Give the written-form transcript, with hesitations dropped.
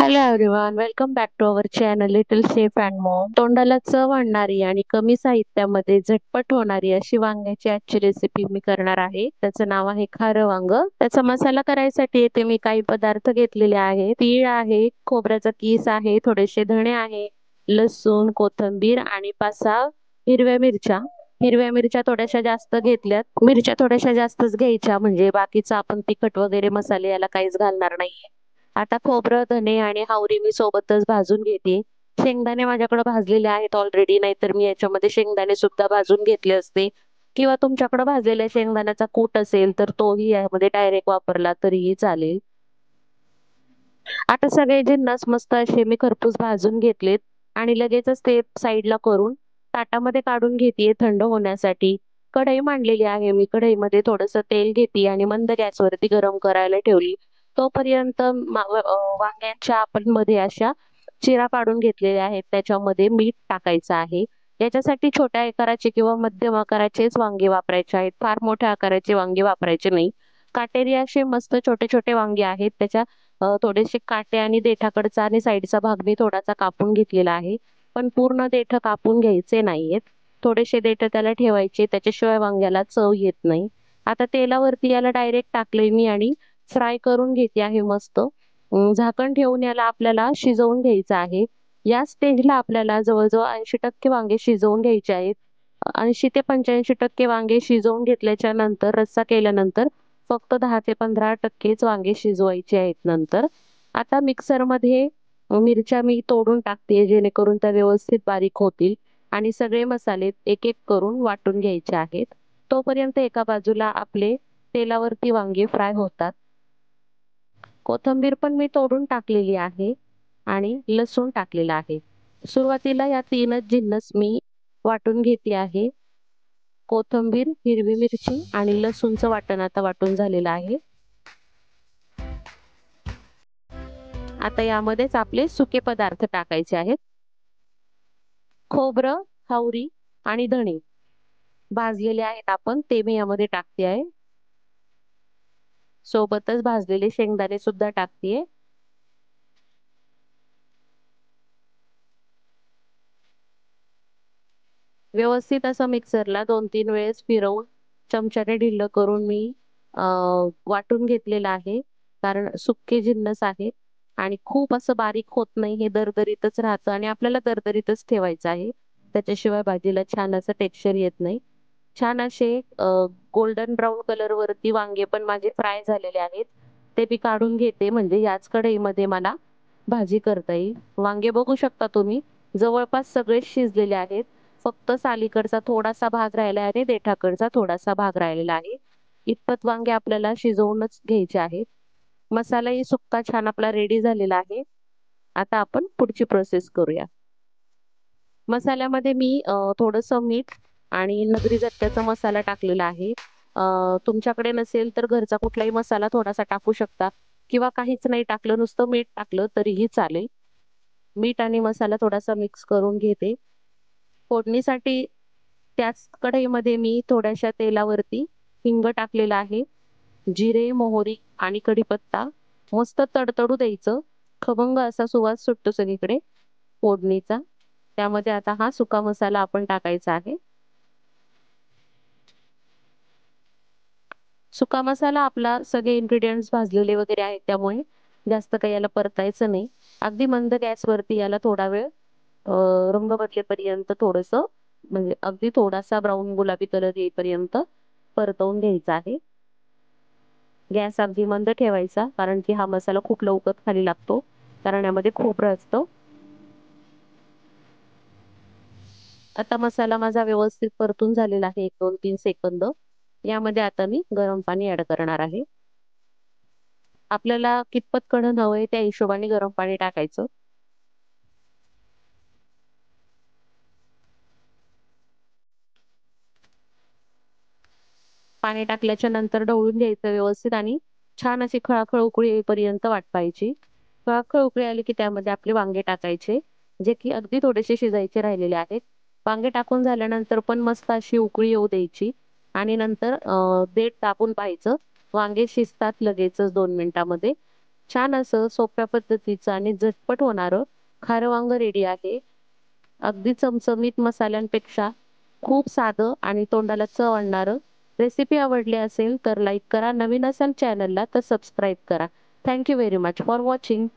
Hello everyone, welcome back to our channel little chef and mom. तोंडाला चव आणणारी आणि कमी साहित्यामध्ये झटपट होणारी अशी वांग्याची आजची रेसिपी मी करणार आहे. त्याचं नाव आहे खारं वांग. त्याचा मसाला करायसाठी येथे मी काही पदार्थ घेतलेले आहेत. तीळ आहे, खोबऱ्याचा कीस आहे, थोडेसे धणे आहे, लसूण, कोथिंबीर आणि 5-6 हिरव्या मिरच्या. हिरव्या मिरच्या थोड्याशा जास्त घेतल्यात. मिरच्या थोड्याशा जास्तच घ्यायच्या, म्हणजे बाकीचं आपण तिखट वगैरे मसाले याला काहीच घालणार नाहीये. आता खोबरं, धने आणि हावरी मी सोबतच भाजून घेते. शेंगदाणे माझ्याकडे भाजलेले आहेत ऑलरेडी, नाहीतर मी याच्यामध्ये शेंगदाणे सुद्धा भाजून घेतले असते, किंवा तुमच्याकडे भाजलेल्या शेंगदाण्याचा कूट असेल तर तोही यामध्ये डायरेक्ट वापरला तरीही चालेल. आता सगळे जिन्नस मस्त असे मी खरपूस भाजून घेतलेत आणि लगेचच ते साईडला करून ताटामध्ये काढून घेते थंड होण्यासाठी. कढई मांडलेली आहे मी. कढईमध्ये थोडंसं तेल घेते आणि मंद गॅसवरती गरम करायला ठेवली. तोपर्यंत वांग्यांच्या आपण मध्ये अशा चिरा काढून घेतलेल्या आहेत, त्याच्यामध्ये मीठ टाकायचं आहे. याच्यासाठी छोट्या आकाराचे किंवा मध्यम आकाराचेच वांगे वापरायचे आहेत, फार मोठ्या आकाराचे वांगे वापरायचे नाही. काटेरी असे मस्त छोटे छोटे वांगे आहेत. त्याच्या थोडेसे काटे आणि देठाकडचा आणि साईडचा भाग मी थोडासा कापून घेतलेला आहे, पण पूर्ण देठ कापून घ्यायचे नाहीयेत. थोडेसे देठ त्याला ठेवायचे, त्याच्याशिवाय वांग्याला चव येत नाही. आता तेलावरती याला डायरेक्ट टाकले मी आणि फ्राय करून घेते आहे मस्त. झाकण ठेवून याला आपल्याला शिजवून घ्यायचं आहे. या स्टेजला आपल्याला जवळजवळ 80% वांगे शिजवून घ्यायचे आहेत. 80 ते 85% वांगे शिजवून घेतल्याच्या नंतर रस्सा केल्यानंतर फक्त 10 ते 15%च वांगे शिजवायचे आहेत नंतर. आता मिक्सरमध्ये मिरच्या मी तोडून टाकते, जेणेकरून त्या व्यवस्थित बारीक होतील आणि सगळे मसाले एक एक करून वाटून घ्यायचे आहेत. तोपर्यंत एका बाजूला आपले तेलावरती वांगे फ्राय होतात. कोथिंबीर पण मी तोडून टाकलेली आहे आणि लसूण टाकलेला आहे. सुरुवातीला या तीनच जिन्नस मी वाटून घेते आहे. कोथिंबीर, हिरवी मिरची आणि लसूणचं वाटण आता वाटून झालेलं आहे. आता यामध्येच आपले सुके पदार्थ टाकायचे आहेत. खोबरं, हावरी आणि धणे भाजलेले आहेत आपण, ते मी यामध्ये टाकते आहे. सोबतच भाजलेले शेंगदाणे सुद्धा टाकते. व्यवस्थित असं मिक्सरला 2-3 वेळेस फिरवून चमच्याने ढिल्लं करून मी वाटून घेतलेलं आहे. कारण सुके जिन्नस आहे आणि खूप असं बारीक होत नाही, हे दरदरीतच राहतं आणि आपल्याला दरदरीतच ठेवायचं आहे. त्याच्याशिवाय भाजीला छान असं टेक्स्चर येत नाही. छान असे गोल्डन ब्राऊन कलर वरती वांगे पण माझे फ्राय झालेले आहेत. ते मी काढून घेते, म्हणजे याच कढईमध्ये मला भाजी करता येईल. वांगे बघू शकता तुम्ही, जवळपास सगळे शिजलेले आहेत. फक्त सालीकडचा थोडासा भाग राहिला आहे आणि देठाकडचा थोडासा भाग राहिलेला आहे. इतपत वांगे आपल्याला शिजवूनच घ्यायचे आहेत. मसालाही सुक्का छान आपला रेडी झालेला आहे. आता आपण पुढची प्रोसेस करूया. मसाल्यामध्ये मी थोडंसं मीठ आणि नगरी जत्त्याचा मसाला टाकलेला आहे. तुमच्याकडे नसेल तर घरचा कुठलाही मसाला थोडासा टाकू शकता, किंवा काहीच नाही टाकलं, नुसतं मीठ टाकलं तरीही चालेल. मीठ आणि मसाला थोडासा मिक्स करून घेते. फोडणीसाठी त्याच कढईमध्ये मी थोड्याशा तेलावरती हिंग टाकलेला आहे. जिरे, मोहरी आणि कढीपत्ता मस्त तडतडू द्यायचं. खमंग असा सुवास सुटतो सगळीकडे फोडणीचा. त्यामध्ये आता हा सुका मसाला आपण टाकायचा आहे. सुका मसाला आपला सगळे इन्ग्रेडियंट्स भाजलेले वगैरे आहेत, त्यामुळे जास्त काही याला परतायचं नाही. अगदी मंद गॅसवरती याला थोडा वेळ रंग बदलेपर्यंत थोडंसं, म्हणजे अगदी थोडासा ब्राऊन गुलाबी कलर येईपर्यंत परतवून घ्यायचा आहे. गॅस अगदी मंद ठेवायचा, कारण की हा मसाला खूप लवकर खाली लागतो, कारण यामध्ये खोबरं असतं. आता मसाला माझा व्यवस्थित परतून झालेला आहे 1-2-3 सेकंद. यामध्ये आता मी गरम पाणी ऍड करणार आहे. आपल्याला कितपत कढण हवंय त्या हिशोबाने गरम पाणी टाकायचं. पाणी टाकल्याच्या नंतर ढवळून घ्यायचं व्यवस्थित आणि छान अशी खळाखळ उकळी येईपर्यंत वाटपायची. खळाखळ उकळी आली की त्यामध्ये आपले वांगे टाकायचे, जे की अगदी थोडेसे शिजायचे राहिलेले आहेत. वांगे टाकून झाल्यानंतर पण मस्त अशी उकळी येऊ द्यायची आणि नंतर देठ टाकून पाहायचं. वांगे शिजतात लगेचच 2 मिनिटामध्ये. छान असं सोप्या पद्धतीचं आणि झटपट होणारं खारं वांग रेडी आहे. अगदी चमचमीत मसाल्यांपेक्षा खूप साधं आणि तोंडाला चव आणणारं. रेसिपी आवडली असेल तर लाईक करा. नवीन असाल चॅनलला तर सबस्क्राईब करा. Thank you very much for watching.